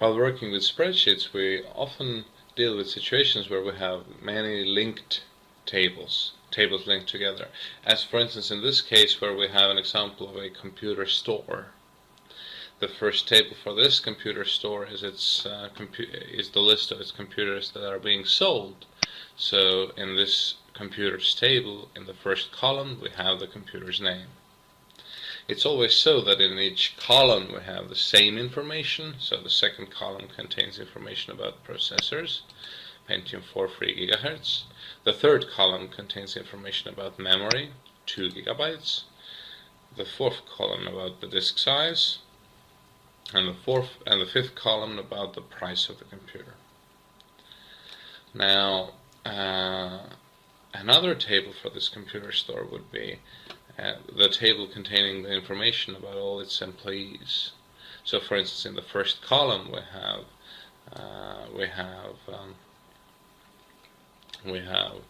while working with spreadsheets, we often deal with situations where we have many linked tables linked together. As for instance in this case, where we have an example of a computer store. The first table for this computer store is the list of its computers that are being sold. So in this computers table, in the first column, we have the computer's name. It's always so that in each column we have the same information. So the second column contains information about processors, Pentium 4 3 GHz. The third column contains information about memory, 2 GB. The fourth column about the disk size, and the fifth column about the price of the computer. Now, another table for this computer store would be the table containing the information about all its employees. So, for instance, in the first column we have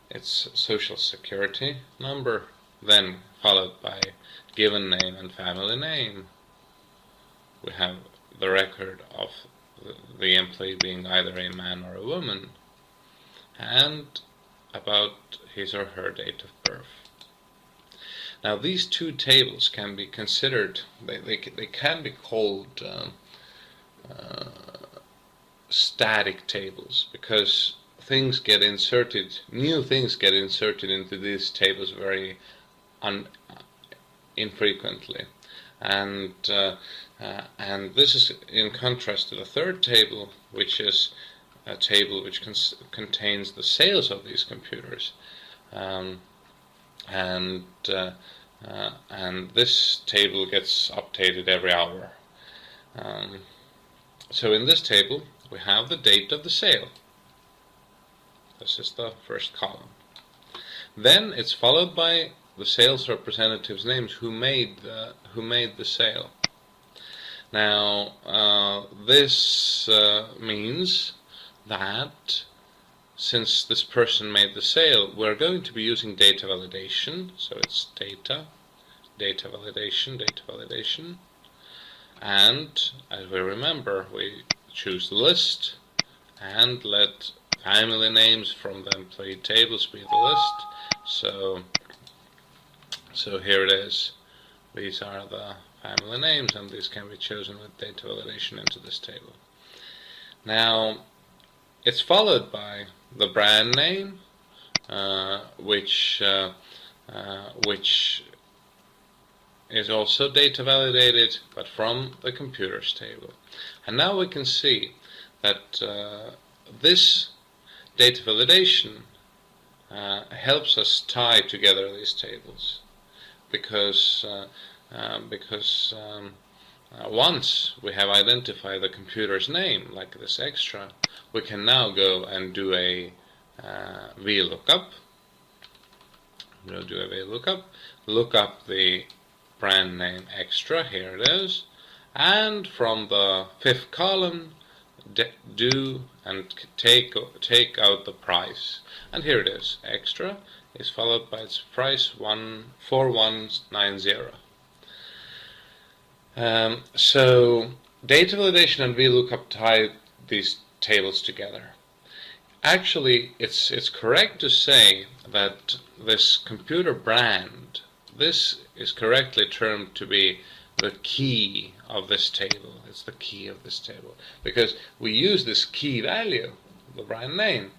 its social security number, then followed by given name and family name. We have the record of the employee being either a man or a woman, and about his or her date of birth. Now these two tables can be considered, they can be called static tables, because things get inserted, new things get inserted into these tables very infrequently. And this is in contrast to the third table, which is a table which contains the sales of these computers, and this table gets updated every hour. So in this table we have the date of the sale. This is the first column. Then it's followed by the sales representatives' names who made the sale. Now this means that since this person made the sale, we're going to be using data validation. So it's data validation, and as we remember, we choose the list and let family names from the employee tables be the list. So here it is. These are the family names, and these can be chosen with data validation into this table. Now, it's followed by the brand name, which is also data validated, but from the computers table. And now we can see that this data validation helps us tie together these tables, because once we have identified the computer's name, like this extra, we can now go and do a VLOOKUP. We'll do a VLOOKUP, look up the brand name extra, here it is, and from the fifth column do and take out the price, and here it is. Extra is followed by its price 4190. So data validation and VLOOKUP tie these tables together. Actually, it's correct to say that this computer brand, this is correctly termed to be the key of this table. It's the key of this table, because we use this key value, the brand name,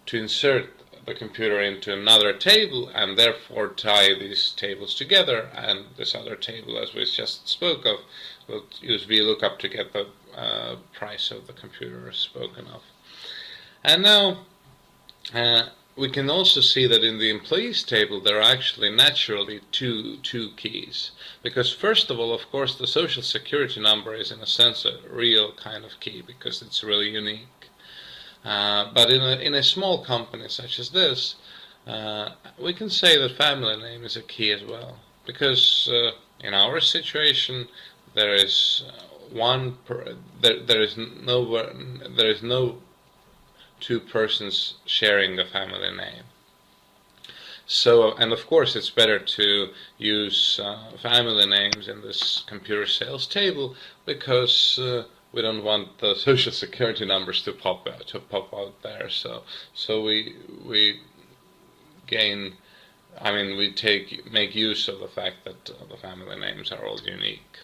to insert the computer into another table and therefore tie these tables together, and this other table, as we just spoke of, we'll use VLOOKUP to get the price of the computer spoken of. And now we can also see that in the employees table there are actually naturally two keys, because first of all, of course, the social security number is in a sense a real kind of key because it's really unique. But in a small company such as this, we can say that family name is a key as well, because in our situation there is there is no two persons sharing the family name. So, and of course it's better to use family names in this computer sales table, because we don't want the social security numbers to pop out there. So we gain. I mean, we make use of the fact that the family names are all unique.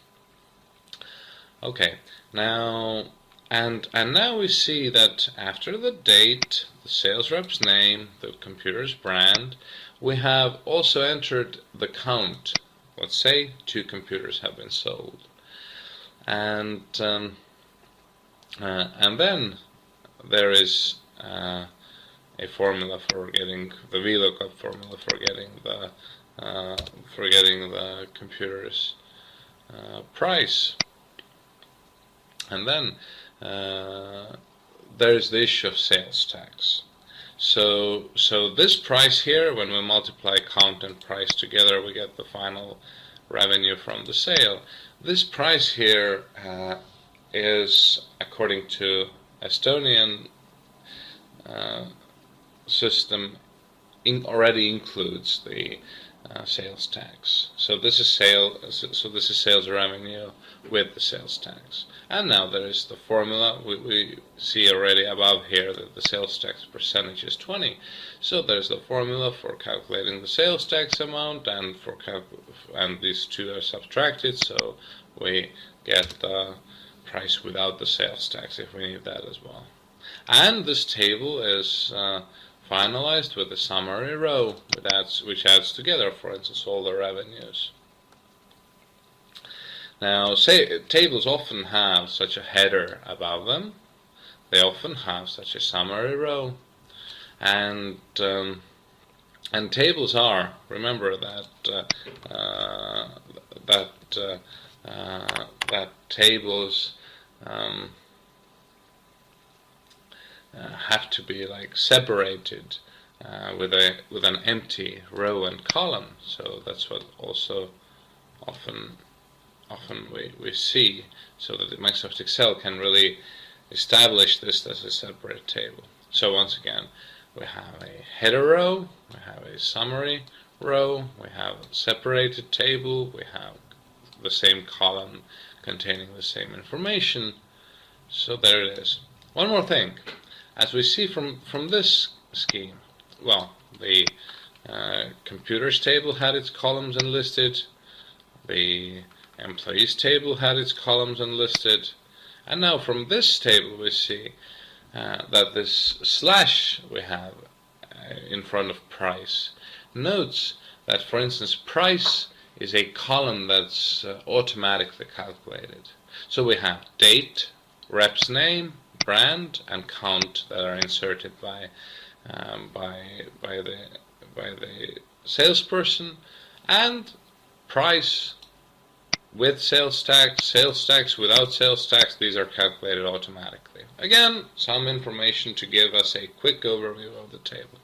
Okay, now now we see that after the date, the sales rep's name, the computer's brand, we have also entered the count. Let's say 2 computers have been sold, and then there is a formula for getting the VLOOKUP formula for getting the computer's price. And then there's the issue of sales tax. So this price here, when we multiply count and price together, we get the final revenue from the sale. This price here is, according to Estonian system, already includes the sales tax. So this is sales revenue with the sales tax. And now there is the formula. We see already above here that the sales tax percentage is 20. So there's the formula for calculating the sales tax amount, and and these two are subtracted, so we get the price without the sales tax if we need that as well. And this table is finalized with a summary row, which adds together, for instance, all the revenues. Now, tables often have such a header above them. They often have such a summary row, and tables are. Remember that that tables have to be like separated with an empty row and column. So that's what also often we see, so that Microsoft Excel can really establish this as a separate table. So once again, we have a header row, we have a summary row, we have a separated table, we have the same column containing the same information. So there it is. One more thing. As we see from this scheme, well, the computers table had its columns enlisted, the employees table had its columns enlisted, and now from this table we see that this slash we have in front of price notes that, for instance, price is a column that's automatically calculated. So we have date, rep's name, brand, and count that are inserted by the salesperson, and price with sales tax without sales tax. These are calculated automatically. Again, some information to give us a quick overview of the table.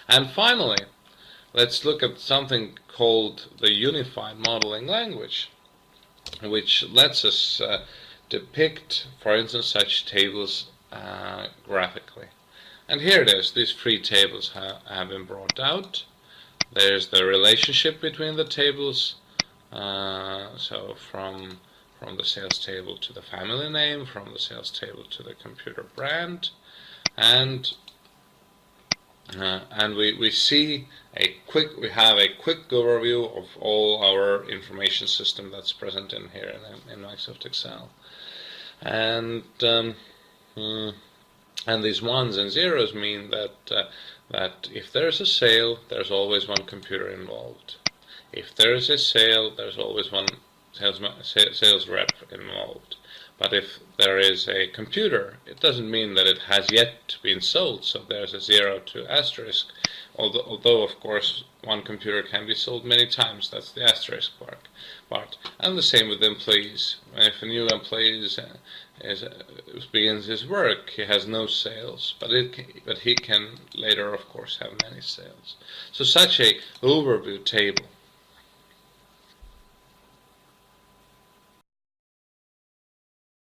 And finally, let's look at something called the Unified Modeling Language, which lets us depict, for instance, such tables graphically. And here it is. These 3 tables have been brought out. There's the relationship between the tables. So from the sales table to the family name, from the sales table to the computer brand, and we have a quick overview of all our information system that's present in here in Microsoft Excel, and these ones and zeros mean that if there's a sale, there's always one computer involved. If there is a sale, there's always one sales rep involved. But if there is a computer, it doesn't mean that it has yet been sold, so there's a 0 to asterisk. Although of course, one computer can be sold many times, that's the asterisk part. And the same with employees. If a new employee begins his work, he has no sales, but he can later, of course, have many sales. So such a overview table